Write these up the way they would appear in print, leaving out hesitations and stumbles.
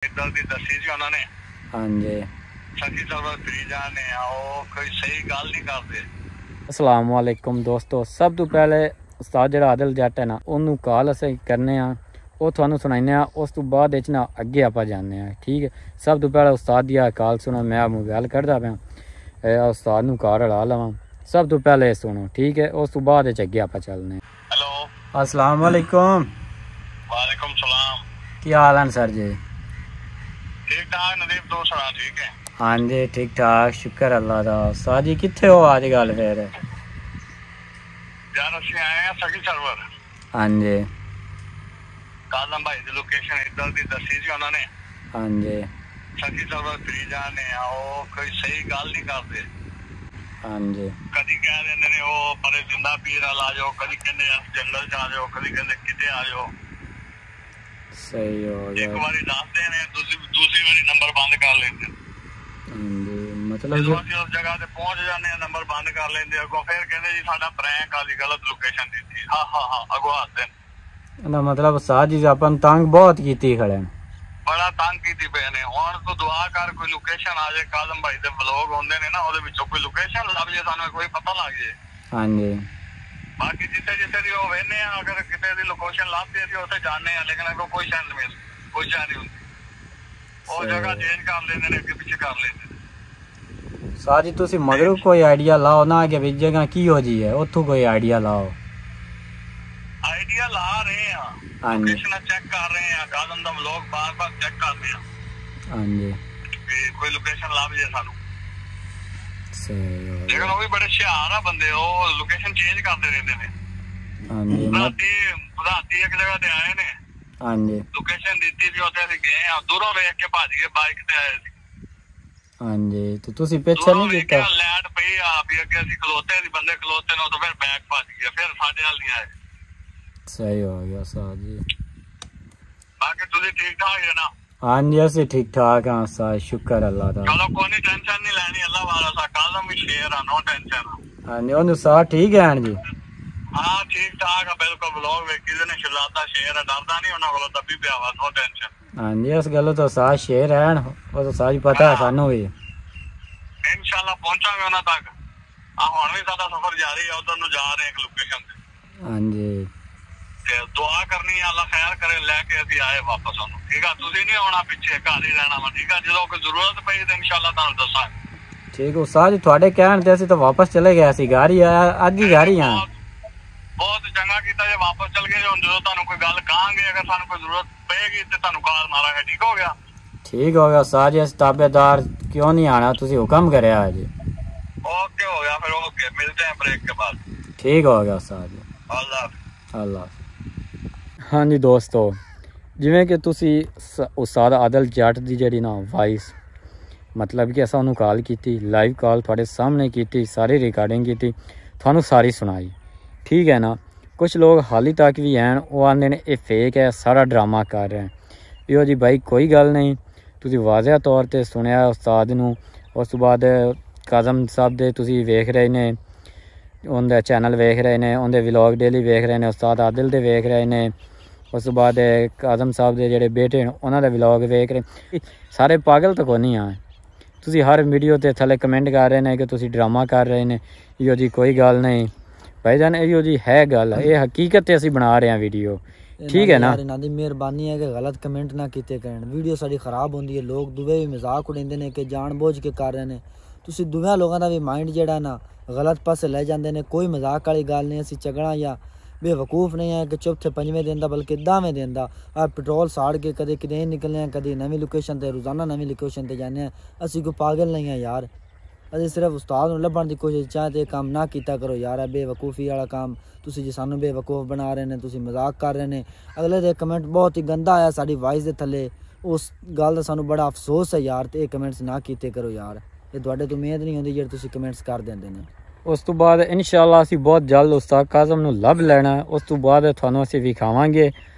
इधर दी दसी जी उन्होंने हाँ जी सखी सरवर फ्री जाने आओ कोई सही गल नहीं करते। अस्सलाम वालेकुम दोस्तों, सब तो पहले उस्ताद जिहड़ा आदिल जट है ना उन्होंने कॉल असें करने आ वो थानू सुनाने आ, उस तो बाद ना अगे आप जाने आ। ठीक है, सब तो पहले उस्ताद दी कॉल सुनो। मैं मोबाइल करदा पाया उस्ताद नू कॉल ला लवां। सब तो पहले सुनो, ठीक है, उस तो बाद अगे आप चलने। हेलो अस्सलाम वालेकुम। वालेकुम सलाम। क्या हाल है सर जी? ठीक ठाक नदीप, तो सुना ठीक है? हाँ जी ठीक ठाक, शुक्र अल्लाह दा। उस्ताद जी कित्थे हो अजकल फिर? यार असं आए हैं सखी सरवर। हाँ जी कालम भाई की लोकेशन इधर दी दसी जी उन्होंने। हाँ जी सखी सरवर फ्री जाने आओ कोई सही गल नहीं करते। हाँ जी कदी कह देंगे ने वो परे जिंदा पीर आ जाओ, कदी कहते जंगल च आ जाओ, कदी कहते किते आ जाओ। सही हो एक गया। बारी दसते ने दूसरी बारी नंबर बंद कर लेते। हाँ जी मतलब ਜਦੋਂ ਅਸੀਂ ਉਸ ਜਗ੍ਹਾ ਤੇ ਪਹੁੰਚ ਜਾਂਦੇ ਆ ਨੰਬਰ ਬੰਦ ਕਰ ਲੈਂਦੇ ਅੱਗੋਂ ਫਿਰ ਕਹਿੰਦੇ ਜੀ ਸਾਡਾ ਪ੍ਰੈਂਕ ਆ, ਦੀ ਗਲਤ ਲੋਕੇਸ਼ਨ ਦਿੱਤੀ। ਹਾਂ ਅੱਗੋਂ ਹੱਸਦੇ ना मतलब उस्ताद जी अपन तंग बहुत की खड़े हैं। ਬੜਾ ਤੰਗ ਕੀਤੀ ਪਏ ਨੇ। ਹੁਣ ਤੂੰ ਦੁਆ ਕਰ ਕੋਈ ਲੋਕੇਸ਼ਨ ਆ ਜਾਏ, ਕਾਲਮ ਭਾਈ ਦੇ ਵਲੌਗ ਹੁੰਦੇ ਨੇ ਨਾ ਉਹਦੇ ਵਿੱਚੋਂ ਕੋਈ ਲੋਕੇਸ਼ਨ ਲੱਭ ਜੇ, ਸਾਨੂੰ ਕੋਈ ਪਤਾ ਲੱਗ ਜੇ। हाँ जी ਬਾਕੀ ਜਿੱਥੇ ਜਿੱਥੇ ਦੀ ਉਹ ਵੇਖਨੇ ਆ, ਅਗਰ ਕਿਤੇ ਦੀ ਲੋਕੇਸ਼ਨ ਲੱਭਦੀ ਅਸੀਂ ਉੱਥੇ ਜਾਂਦੇ ਆ, ਲੇਕਿਨ ਅੱਗੋਂ ਕੋਈ ਸ਼ਾਇਦ ਮਿਲ ਕੋਈ ਸ਼ਾਇਦ ਨਹੀਂ ਹੁੰਦੀ। ਉਹ ਜਗ੍ਹਾ ਚੇਂਜ ਕਰ ਲੈਂਦੇ ਨੇ, ਅੱਗੇ ਪਿੱਛੇ ਕਰ ਲੈਂਦੇ ਨੇ। उस्ताद जी तुसी मगरू कोई आइडिया लाओ ना कि भी जगह की हो जी है, उतो कोई आइडिया लाओ। आइडिया ला रहे हैं, हाँ जी लोकेशन चेक कर रहे हैं, कालम दा व्लॉग बार बार चेक कर रहे हैं हाँ जी कि कोई लोकेशन ਲੱਭ ਜੇ ਸਾਨੂੰ। सही हो लेकिन गया। वो भी बड़े हुशियार आ बंदे, वो लोकेशन चेंज करते रहते ने। हाँ जी राती एक जगह ते आए ने, हाँ जी लोकेशन दी थी, उत्थे ਅਸੀਂ गए आ, दूरों देख के भज गए, बाइक ते आए सी। हाँ जी तो तुसी पीछे दूरों नहीं देख किया? के लाइट पई आ भी अगे ਅਸੀਂ खलोते सी, बंदे खलोते ने, तो फिर बैक भज गए, फिर ਸਾਡੇ हाल नहीं आए। सही हो गया उस्ताद जी। बाकी तुझे ठीक ठाक है ना? हाँ जी असि ठीक ठाक हाँ उस्ताद, शुक्र अल्लाह दा। चलो कोई नहीं, टेंशन नहीं लेनी, अल्लाह वाला सा कालम भी शेर आ, नो टेंशन। हाँ जी और उस्ताद ठीक है जी? हाँ ठीक ठाक है बिल्कुल। व्लॉग वेखी दे ने, शिलाता शेर है, डरदा नहीं उन्हां कोलों, दब्बी पिया वा, नो टेंशन। हाँ जी इस गल तो उस्ताद शेर है, वो तो सारी पता है सानू भी। इंशाल्लाह पहुंचांगे उन्हां तक। आ हुण भी साडा सफर जारी है, उधर नु जा रहे हैं एक लोकेशन ते। हाँ जी ते दुआ करनी है अल्लाह खैर करे, लेके अभी आए वापस ओनू। ठीक है, तुसीं नहीं आना पीछे, घर ही रहना वा। ठीक है, जो कोई जरूरत पई तो इंशाल्लाह तुहानू दसांगे। ठीक है उस्ताद जी, थोड़े कहण ते असीं तो वापस चले गए सी, घर ही आया अज ही घर ही आए। बहुत चंगा कीता जे वापस चल गए। हुण जो तुहानू कोई गल कहांगे, अगर सानू कोई जरूरत पएगी ते तुहानू कॉल मारांगे। ठीक हो गया? ठीक हो गया उस्ताद जी, अस ताबेदार क्यों नहीं आना, तुसी हुक्म करे आज। ओके हो गया, फिर ओके, मिलते हैं ब्रेक के बाद। ठीक हो गया उस्ताद जी, अल्लाह हाफिज़। अल्लाह। हाँ जी दोस्तों, जिवें कि तुसी उस्ताद आदिल जट दी जेहड़ी ना वॉइस मतलब कि असां उन्होंने कॉल की, लाइव कॉल थोड़े सामने की, सारी रिकॉर्डिंग की, थानू सारी सुनाई। ठीक है ना। कुछ लोग हाली तक भी हैं वो आंदे ने ये फेक है, सारा ड्रामा कर रहे हैं। यो जी भाई कोई गल नहीं, तुसी वाज़ह तौर पर सुनिया उस्ताद नू। उस तो बाद काज़म साहब दे तुसी वेख रहे ने, उनका चैनल वेख रहे ने, उनके व्लॉग डेली वेख रहे ने, उस्ताद आदिल दे वेख रहे ने। उस तो बाद काज़म साहब के जोड़े बेटे हैं उन्होंने व्लॉग वेख रहे। सारे पागल तो कोई नहीं आए। तुसी हर वीडियो ते थले कमेंट कर रहे हैं कि तुसी ड्रामा कर रहे हैं। यो जी कोई गल नहीं भाईजान, यो जी है गल, ये हकीकत असीं बना रहे हैं वीडियो। ठीक है ना। इन्हां दी मेहरबानी है कि गलत कमेंट ना कीते करन, वीडियो साडी खराब होंदी है। लोग दुवे भी मजाक उड़ांदे ने कि जानबूझ के कर रहे ने। तुसी दुवे लोगों दा भी माइंड जेड़ा ना गलत पासे ले जांदे ने। कोई मजाक वाली गल नहीं, असीं झगड़ा या बेवकूफ़ नहीं है कि चौथे पंजवें दिन दा बल्कि 10वें दिन दा पेट्रोल साड़ के कदे किते निकलने हैं, कदे नवीं लोकेशन ते रोज़ाना नवीं लोकेशन ते जाने हैं। असीं कोई पागल नहीं है यार, असीं सिर्फ उस्ताद नूं लभण दी कोशिश चाहे ते काम ना कीता करो यार। बेवकूफ़ी वाला काम तुसीं जी सानू बेवकूफ़ बना रहे ने, तुसीं मजाक कर रहे ने। अगले दे कमेंट बहुत ही गंदा आया साडी वॉइस दे थल्ले, उस गल दा सानू बड़ा अफसोस है यार। ते कमेंट्स ना कीते करो यार, ये तुहाडे तो उम्मीद नहीं होंदी जेह्ड़े तुसीं कमेंट्स कर देंदे ने। उस तो बाद इंशाअल्लाह असीं बहुत जल्द उस्ताद काज़म नूं लभ लेना। उस तो बाद थानू असीं विखावांगे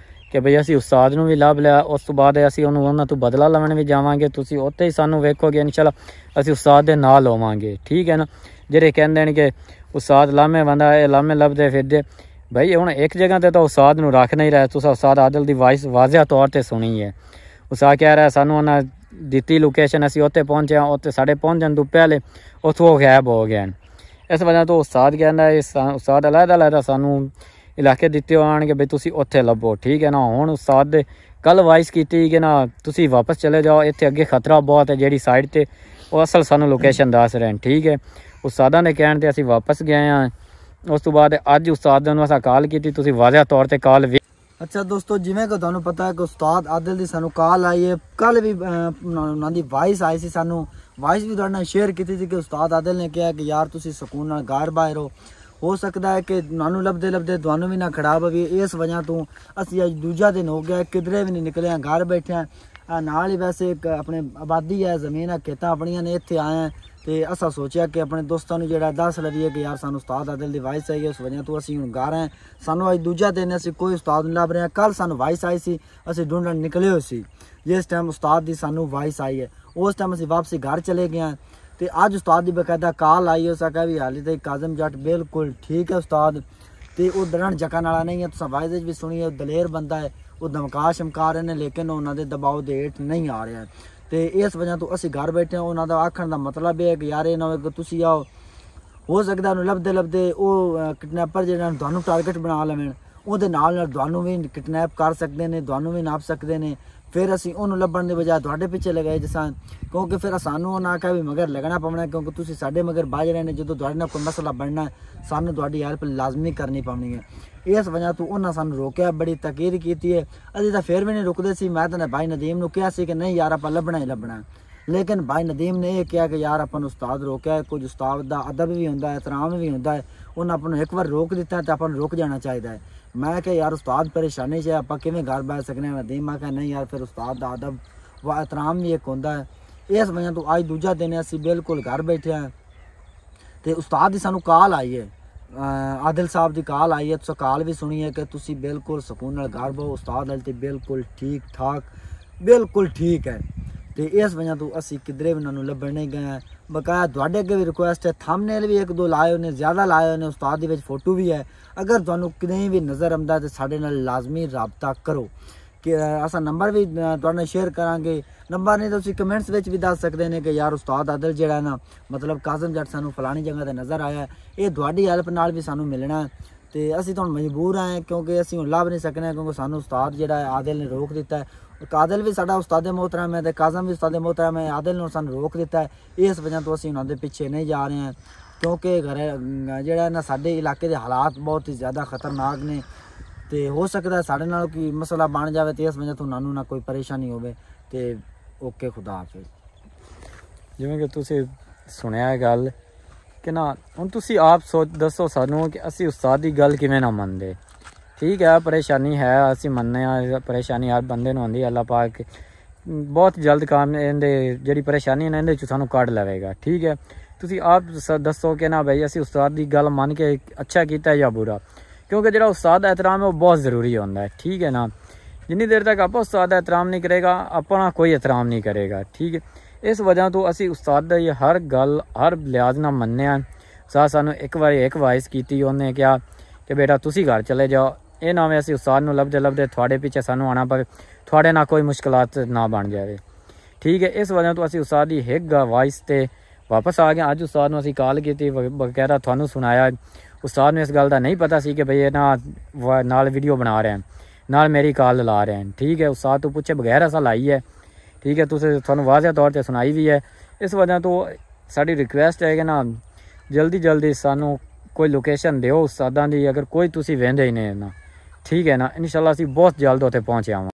कि भई असीं उस्ताद नूं भी लभ लिया। उस तो बाद असीं उन्हां तो बदला लवन भी जावांगे, तुसीं उत्थे ही सानू वेखोगे। इंशाअल्लाह असीं उस्ताद दे नाल होवांगे। ठीक है ना। जेह्ड़े कहंदे ने कि उस्ताद लामे बंदा है, लामे लभदे फिरदे, भाई हुण एक जगह ते तो उस्ताद नूं रख नहीं रहे। तुसां उस्ताद आदिल दी वॉइस वाज़ह तौर ते सुनी है। ਉਸਤਾਦ ਕਹਿ ਰਿਹਾ ਸਾਨੂੰ ਉਹਨਾਂ ਦਿੱਤੀ ਲੋਕੇਸ਼ਨ, ਅਸੀਂ ਉੱਥੇ ਪਹੁੰਚੇ ਹਾਂ, ਉੱਥੇ ਸਾਡੇ ਪਹੁੰਚਣ ਤੋਂ ਪਹਿਲੇ ਉੱਥੋਂ ਉਹ ਗਾਇਬ ਹੋ ਗਏ। ਇਸ ਵਜ੍ਹਾ ਤੋਂ ਉਸਤਾਦ ਕਹਿੰਦਾ ਉਸਤਾਦ ਅਲੱਗ ਸਾਨੂੰ ਇਲਾਕੇ ਦਿੱਤੇ ਆਣਗੇ ਬਈ ਤੁਸੀਂ ਉੱਥੇ ਲੱਭੋ, ਠੀਕ ਹੈ ਨਾ। ਹੁਣ ਉਸਤਾਦ ਦੇ ਕੱਲ ਵਾਇਸ ਕੀਤੀ ਕਿ ਨਾ ਤੁਸੀਂ ਵਾਪਸ ਚਲੇ ਜਾਓ, ਇੱਥੇ ਅੱਗੇ ਖਤਰਾ ਬਹੁਤ ਹੈ, ਜਿਹੜੀ ਸਾਈਡ ਤੇ ਉਹ ਅਸਲ ਸਾਨੂੰ ਲੋਕੇਸ਼ਨ ਦੱਸ ਰਹੇ ਹਨ, ਠੀਕ ਹੈ। ਉਸਤਾਦਾਂ ਦੇ ਕਹਿਣ ਤੇ ਅਸੀਂ ਵਾਪਸ ਗਏ ਹਾਂ। ਉਸ ਤੋਂ ਬਾਅਦ ਅੱਜ ਉਸਤਾਦ ਨੂੰ ਅਸਾਂ ਕਾਲ ਕੀਤੀ, ਤੁਸੀਂ ਵਾਜ਼ਿਹ ਤੌਰ ਤੇ ਕਾਲ ਵੀ। ਅੱਛਾ ਦੋਸਤੋ, ਜਿਵੇਂ ਕਿ ਤੁਹਾਨੂੰ ਪਤਾ ਹੈ ਕਿ ਉਸਤਾਦ ਆਦਿਲ ਦੀ ਸਾਨੂੰ ਕਾਲ ਆਈ ਹੈ, ਕੱਲ ਵੀ ਉਹਨਾਂ ਦੀ ਵਾਇਸ ਆਈ ਸੀ, ਸਾਨੂੰ ਵਾਇਸ ਵੀ ਤੁਹਾਡੇ ਨਾਲ ਸ਼ੇਅਰ ਕੀਤੀ ਸੀ ਕਿ ਉਸਤਾਦ ਆਦਿਲ ਨੇ ਕਿਹਾ ਕਿ ਯਾਰ ਤੁਸੀਂ ਸਕੂਨ ਨਾਲ ਘਰ ਬਾਹਰ ਹੋ ਸਕਦਾ ਹੈ ਕਿ ਤੁਹਾਨੂੰ ਲੱਭਦੇ ਤੁਹਾਨੂੰ ਵੀ ਨਾ ਖੜਾ ਪਵੇ। ਇਸ ਵਜ੍ਹਾ ਤੋਂ ਅਸੀਂ ਅੱਜ ਦੂਜਾ ਦਿਨ ਹੋ ਗਿਆ, ਕਿਧਰੇ ਵੀ ਨਹੀਂ ਨਿਕਲੇ ਹਾਂ, ਘਰ ਬੈਠੇ ਹਾਂ। ਨਾਲ ਹੀ ਵੈਸੇ ਇੱਕ ਆਪਣੇ ਆਬਾਦੀ ਹੈ, ਜ਼ਮੀਨ ਹੈ, ਖੇਤਾਂ ਆਪਣੀਆਂ ਨੇ, ਇੱਥੇ ਆਏ ਹਾਂ ਤੇ ਅਸਾਂ ਸੋਚਿਆ ਕਿ ਆਪਣੇ ਦੋਸਤਾਂ ਨੂੰ ਜਿਹੜਾ ਦੱਸ ਲਈਏ ਕਿ ਯਾਰ ਸਾਨੂੰ ਉਸਤਾਦ ਆਦਿਲ ਦੀ ਵਾਇਸ ਆਈ ਹੈ। ਉਸ ਵਜ੍ਹਾ ਤੋਂ ਅਸੀਂ ਹੁਣ ਘਰ ਆਏ, ਸਾਨੂੰ ਅੱਜ ਦੂਜਾ ਦਿਨ, ਅਸੀਂ ਕੋਈ ਉਸਤਾਦ ਨਹੀਂ ਲੱਭ ਰਹੇ ਹਾਂ। ਕੱਲ ਸਾਨੂੰ ਵਾਇਸ ਆਈ ਸੀ, ਅਸੀਂ ਢੂੰਢਣ ਨਿਕਲੇ ਹੋਏ ਸੀ, ਜਿਸ ਟਾਈਮ ਉਸਤਾਦ ਦੀ ਸਾਨੂੰ ਵਾਇਸ ਆਈ ਹੈ ਉਸ ਟਾਈਮ ਅਸੀਂ ਵਾਪਸੀ ਘਰ ਚਲੇ ਗਏ ਹਾਂ। ਤੇ ਅੱਜ ਉਸਤਾਦ ਦੀ ਬਕਾਇਦਾ ਕਾਲ ਆਈ ਹੋ ਸਕਾ ਵੀ ਹਾਲੇ ਤੇ ਕਾਜ਼ਮ ਜੱਟ ਬਿਲਕੁਲ ਠੀਕ ਹੈ ਉਸਤਾਦ, ਤੇ ਉਹ ਡਰਨ ਜਕਣ ਵਾਲਾ ਨਹੀਂ ਹੈ। ਤੁਸੀਂ ਵਾਇਸ ਵਿੱਚ ਵੀ ਸੁਣੀ ਹੈ, ਦਲੇਰ ਬੰਦਾ ਹੈ, ਉਹ ਧਮਕਾ ਸ਼ਮਕਾ ਰਹੇ ਨੇ, ਲੇਕਿਨ ਉਹਨਾਂ ਦੇ ਦਬਾਅ ਦੇ ਹੇਠ ਨਹੀਂ ਆ ਰਿਹਾ। ਤੇ ਇਸ ਵਜ੍ਹਾ ਤੋਂ ਅਸੀਂ ਘਰ ਬੈਠੇ ਹਾਂ। ਉਹਨਾਂ ਦਾ ਆਖਣ ਦਾ ਮਤਲਬ ਇਹ ਹੈ ਕਿ ਯਾਰ ਇਹ ਨਾ ਹੋਵੇ ਕਿ ਤੁਸੀਂ ਆਓ, ਹੋ ਸਕਦਾ ਉਹਨੂੰ ਲੱਭਦੇ ਉਹ ਕਿਡਨੈਪਰ ਜਿਹੜਾ ਤੁਹਾਨੂੰ ਟਾਰਗੇਟ ਬਣਾ ਲਵੇਣ, ਉਹਦੇ ਨਾਲ ਤੁਹਾਨੂੰ ਵੀ ਕਿਡਨੈਪ ਕਰ ਸਕਦੇ ਨੇ, ਤੁਹਾਨੂੰ ਵੀ ਨਾਪ ਸਕਦੇ ਨੇ। ਫਿਰ ਅਸੀਂ ਉਹਨੂੰ ਲੱਭਣ ਦੀ ਬਜਾਏ ਤੁਹਾਡੇ ਪਿੱਛੇ ਲਗਾਏ ਜਿਸਾਂ, ਕਿਉਂਕਿ ਫਿਰ ਸਾਨੂੰ ਉਹਨਾਂ ਆਖਿਆ ਵੀ ਮਗਰ ਲੱਗਣਾ ਪਵਣਾ, ਕਿਉਂਕਿ ਤੁਸੀਂ ਸਾਡੇ ਮਗਰ ਬਾਜ ਰਹੇ ਨੇ। ਜਦੋਂ ਤੁਹਾਡੇ ਨਾਲ ਕੋਈ ਮਸਲਾ ਬਣਨਾ ਸਾਨੂੰ ਤੁਹਾਡੀ ਹੈਲਪ ਲਾਜ਼ਮੀ ਕਰਨੀ ਪਵਣੀ ਹੈ। ਇਸ ਵਜ੍ਹਾ ਤੋਂ ਉਹਨਾਂ ਸਾਨੂੰ ਰੋਕਿਆ, ਬੜੀ ਤਕੀਰ ਕੀਤੀ ਹੈ। ਅਸੀਂ ਤਾਂ ਫਿਰ ਵੀ ਨਹੀਂ ਰੁਕਦੇ ਸੀ। ਮੈਂ ਤਾਂ ਭਾਈ ਨਦੀਮ ਨੂੰ ਕਿਹਾ ਸੀ ਕਿ ਨਹੀਂ ਯਾਰ ਆਪਾਂ ਲੱਭਣਾ ਹੀ ਲੱਭਣਾ, ਲੇਕਿਨ ਭਾਈ ਨਦੀਮ ਨੇ ਇਹ ਕਿਹਾ ਕਿ ਯਾਰ ਆਪਾਂ ਨੂੰ ਉਸਤਾਦ ਰੋਕਿਆ, ਕੁਝ ਉਸਤਾਦ ਦਾ ਅਦਬ ਵੀ ਹੁੰਦਾ ਹੈ, ਇਤਰਾਮ ਵੀ ਹੁੰਦਾ ਹੈ। ਉਹਨਾਂ ਆਪਾਂ ਨੂੰ ਇੱਕ ਵਾਰ ਰੋਕ ਦਿੱਤਾ ਤਾਂ ਆਪਾਂ ਨੂੰ ਰੁਕ ਜਾਣਾ ਚਾਹੀਦਾ ਹੈ। ਮੈਂ ਕਿਹਾ ਯਾਰ ਉਸਤਾਦ ਪਰੇਸ਼ਾਨੀ 'ਚ ਆਪਾਂ ਕਿਵੇਂ ਘਰ ਬੈਠ ਸਕਨੇ ਹਾਂ। ਨਦੀਮ ਮੈਂ ਕਿਹਾ ਨਹੀਂ ਯਾਰ, ਫਿਰ ਉਸਤਾਦ ਦਾ ਅਦਬ व ਇਤਰਾਮ ਵੀ ਇੱਕ ਹੁੰਦਾ ਹੈ। ਇਸ ਵਜ੍ਹਾ ਤੋਂ ਅੱਜ ਦੂਜਾ ਦਿਨ ਅਸੀਂ ਬਿਲਕੁਲ ਘਰ ਬੈਠੇ ਹਾਂ ਤੇ ਉਸਤਾਦ ਦੀ ਸਾਨੂੰ ਕਾਲ ਆਈ ਹੈ, ਆਦਿਲ ਸਾਹਿਬ ਦੀ ਕਾਲ ਆਈ ਹੈ। ਤੁਸੀਂ ਕਾਲ ਵੀ ਸੁਣੀ ਹੈ ਕਿ ਤੁਸੀਂ ਬਿਲਕੁਲ ਸਕੂਨ ਨਾਲ ਘਰ ਬਹੋ, ਉਸਤਾਦ ਹਾਲ ਤੇ ਬਿਲਕੁਲ ਠੀਕ ਠਾਕ, ਬਿਲਕੁਲ ਠੀਕ ਹੈ। ਤੇ ਇਸ ਵਜ੍ਹਾ ਤੋਂ ਅਸੀਂ ਕਿਧਰੇ ਵੀ ਉਹਨਾਂ ਨੂੰ ਲੱਭਣ ਨਹੀਂ ਗਏ। ਬਕਾਇਆ ਤੁਹਾਡੇ ਅੱਗੇ ਵੀ ਰਿਕੁਐਸਟ ਹੈ, ਥੰਬਨੇਲ ਵੀ 1-2 ਲਾਏ ਹੋਏ ਨੇ, ਜ਼ਿਆਦਾ ਲਾਏ ਹੋਏ ਨੇ, ਉਸਤਾਦ ਦੇ ਵਿੱਚ ਫੋਟੋ ਵੀ ਹੈ। ਅਗਰ ਤੁਹਾਨੂੰ ਕਿਤੇ ਵੀ ਨਜ਼ਰ ਆਉਂਦਾ ਤਾਂ ਸਾਡੇ ਨਾਲ ਲਾਜ਼ਮੀ ਰਾਬਤਾ ਕਰੋ ਕਿ ਅਸਾਂ ਨੰਬਰ ਵੀ ਤੁਹਾਡੇ ਨਾਲ ਸ਼ੇਅਰ ਕਰਾਂਗੇ। ਨੰਬਰ ਨਹੀਂ ਤਾਂ ਤੁਸੀਂ ਕਮੈਂਟਸ ਵਿੱਚ ਵੀ ਦੱਸ ਸਕਦੇ ਨੇ ਕਿ ਯਾਰ ਉਸਤਾਦ ਆਦਿਲ ਜਿਹੜਾ ਨਾ ਮਤਲਬ ਕਾਜ਼ਮ ਜੱਟ ਸਾਨੂੰ ਫਲਾਣੀ ਜਗ੍ਹਾ 'ਤੇ ਨਜ਼ਰ ਆਇਆ, ਇਹ ਤੁਹਾਡੀ ਹੈਲਪ ਨਾਲ ਵੀ ਸਾਨੂੰ ਮਿਲਣਾ। ਤੇ ਅਸੀਂ ਤਾਂ ਹੁਣ ਮਜਬੂਰ ਆਏ ਕਿਉਂਕਿ ਅਸੀਂ ਹੁਣ ਲੱਭ ਨਹੀਂ ਸਕਨੇ, ਕਿਉਂਕਿ ਸਾਨੂੰ ਉਸਤਾਦ ਜਿਹੜਾ ਹੈ ਆਦਿਲ ਨੇ ਰੋਕ ਦਿੱਤਾ ਹੈ। ਆਦਿਲ ਵੀ ਸਾਡਾ ਉਸਤਾਦ ਮੁਹਤਰਮ ਹੈ ਤੇ ਕਾਜ਼ਮ ਵੀ ਉਸਤਾਦ ਮੁਹਤਰਮ ਹੈ, ਆਦਿਲ ਨੇ ਸਾਨੂੰ ਰੋਕ ਦਿੱਤਾ ਹੈ। ਇਸ ਵਜ੍ਹਾ ਤੋਂ ਅਸੀਂ ਉਹਨਾਂ ਦੇ ਪਿੱਛੇ ਨਹੀਂ ਜਾ ਰਹੇ ਹਾਂ, ਕਿਉਂਕਿ ਜਿਹੜਾ ਨਾ ਸਾਡੇ ਇਲਾਕੇ ਦੇ ਹਾਲਾਤ ਬਹੁਤ ਹੀ ਜ਼ਿਆਦਾ ਖਤਰਨਾਕ ਨੇ ਤੇ ਹੋ ਸਕਦਾ ਸਾਡੇ ਨਾਲ ਕੋਈ ਮਸਲਾ ਬਣ ਜਾਵੇ ਤੇ ਇਸ ਵਜ੍ਹਾ ਤੋਂ ਉਹਨਾਂ ਨੂੰ ਨਾ ਕੋਈ ਪਰੇਸ਼ਾਨੀ ਹੋਵੇ। ਤੇ ਓਕੇ, ਖੁਦਾ ਹਾਫਿਜ਼। ਜਿਵੇਂ ਕਿ ਤੁਸੀਂ ਸੁਣਿਆ ਹੈ ਗੱਲ ਕਿ ਨਾ ਹੁਣ ਤੁਸੀਂ ਆਪ ਦੱਸੋ ਸਾਨੂੰ ਕਿ ਅਸੀਂ ਉਸਤਾਦ ਦੀ ਗੱਲ ਕਿਵੇਂ ਨਾ ਮੰਨਦੇ। ਠੀਕ ਹੈ, ਪਰੇਸ਼ਾਨੀ ਹੈ, ਅਸੀਂ ਮੰਨਦੇ ਹਾਂ, ਪਰੇਸ਼ਾਨੀ ਹਰ ਬੰਦੇ ਨੂੰ ਆਉਂਦੀ। ਅੱਲਾਹ ਪਾਕ ਬਹੁਤ ਜਲਦ ਕੰਮ ਇਹਦੇ ਜਿਹੜੀ ਪਰੇਸ਼ਾਨੀ ਨੇ ਇਹਦੇ 'ਚ ਸਾਨੂੰ ਕੱਢ ਲਵੇਗਾ। ਠੀਕ ਹੈ, ਤੁਸੀਂ ਆਪ ਦੱਸੋ ਕਿ ਨਾ ਬਈ ਅਸੀਂ ਉਸਤਾਦ ਦੀ ਗੱਲ ਮੰਨ ਕੇ ਅੱਛਾ ਕੀਤਾ ਜਾਂ ਬੁਰਾ, ਕਿਉਂਕਿ ਜਿਹੜਾ ਉਸਤਾਦ ਦਾ ਇਹਤਰਾਮ ਹੈ ਉਹ ਬਹੁਤ ਜ਼ਰੂਰੀ ਹੁੰਦਾ ਹੈ। ਠੀਕ ਹੈ ਨਾ, ਜਿੰਨੀ ਦੇਰ ਤੱਕ ਆਪਾਂ ਉਸਤਾਦ ਦਾ ਇਹਤਰਾਮ ਨਹੀਂ ਕਰੇਗਾ ਆਪਣਾ ਕੋਈ ਇਹਤਰਾਮ ਨਹੀਂ ਕਰੇਗਾ। ਠੀਕ ਹੈ, ਇਸ ਵਜ੍ਹਾ ਤੋਂ ਅਸੀਂ ਉਸਤਾਦ ਦੀ ਹਰ ਗੱਲ ਹਰ ਲਿਹਾਜ਼ ਨਾਲ ਮੰਨਦੇ ਹਾਂ। ਉਸਤਾਦ ਸਾਨੂੰ ਇੱਕ ਵਾਰੀ ਇੱਕ ਵਾਇਸ ਕੀਤੀ, ਉਹਨੇ ਕਿਹਾ ਕਿ ਬੇਟਾ ਤੁਸੀਂ ਘਰ ਚਲੇ ਜਾਓ, ਇਹ ਨਾ ਹੋਵੇ ਅਸੀਂ ਉਸਤਾਦ ਨੂੰ ਲੱਭਦੇ ਤੁਹਾਡੇ ਪਿੱਛੇ ਸਾਨੂੰ ਆਉਣਾ ਪਵੇ, ਤੁਹਾਡੇ ਨਾਲ ਕੋਈ ਮੁਸ਼ਕਲਾਤ ਨਾ ਬਣ ਜਾਵੇ। ਠੀਕ ਹੈ, ਇਸ ਵਜ੍ਹਾ ਤੋਂ ਅਸੀਂ ਉਸਤਾਦ ਦੀ ਇੱਕ ਵਾਇਸ 'ਤੇ ਵਾਪਸ ਆ ਗਏ। ਅੱਜ ਉਸਤਾਦ ਨੂੰ ਅਸੀਂ ਕਾਲ ਕੀਤੀ, ਬਕਾਇਦਾ ਤੁਹਾਨੂੰ ਸੁਣਾਇਆ। ਉਸਤਾਦ ਨੂੰ ਇਸ ਗੱਲ ਦਾ ਨਹੀਂ ਪਤਾ ਸੀ ਕਿ ਬਈ ਇਹ ਨਾਲ ਵੀਡੀਓ ਬਣਾ ਰਹੇ ਹਨ, ਨਾਲ ਮੇਰੀ ਕਾਲ ਲਾ ਰਹੇ ਹਨ। ਠੀਕ ਹੈ, ਉਸਤਾਦ ਤੋਂ ਪੁੱਛੇ ਬਗੈਰ ਅਸਾਂ ਲਾਈ ਹੈ। ਠੀਕ ਹੈ, ਤੁਸੀਂ ਤੁਹਾਨੂੰ ਵਾਜ਼ਿਹ ਤੌਰ 'ਤੇ ਸੁਣਾਈ ਵੀ ਹੈ। ਇਸ ਵਜ੍ਹਾ ਤੋਂ ਸਾਡੀ ਰਿਕੁਐਸਟ ਹੈ ਕਿ ਨਾ ਜਲਦੀ ਸਾਨੂੰ ਕੋਈ ਲੋਕੇਸ਼ਨ ਦਿਓ ਉਸਤਾਦਾਂ ਦੀ, ਅਗਰ ਕੋਈ ਤੁਸੀਂ ਵਹਿੰਦੇ ਹੀ ਨਹੀਂ ਨਾ। ਠੀਕ ਹੈ ਨਾ, ਇਨਸ਼ਾਅੱਲਾ ਅਸੀਂ ਬਹੁਤ ਜਲਦ ਉੱਥੇ ਪਹੁੰਚ ਆਵਾਂਗੇ।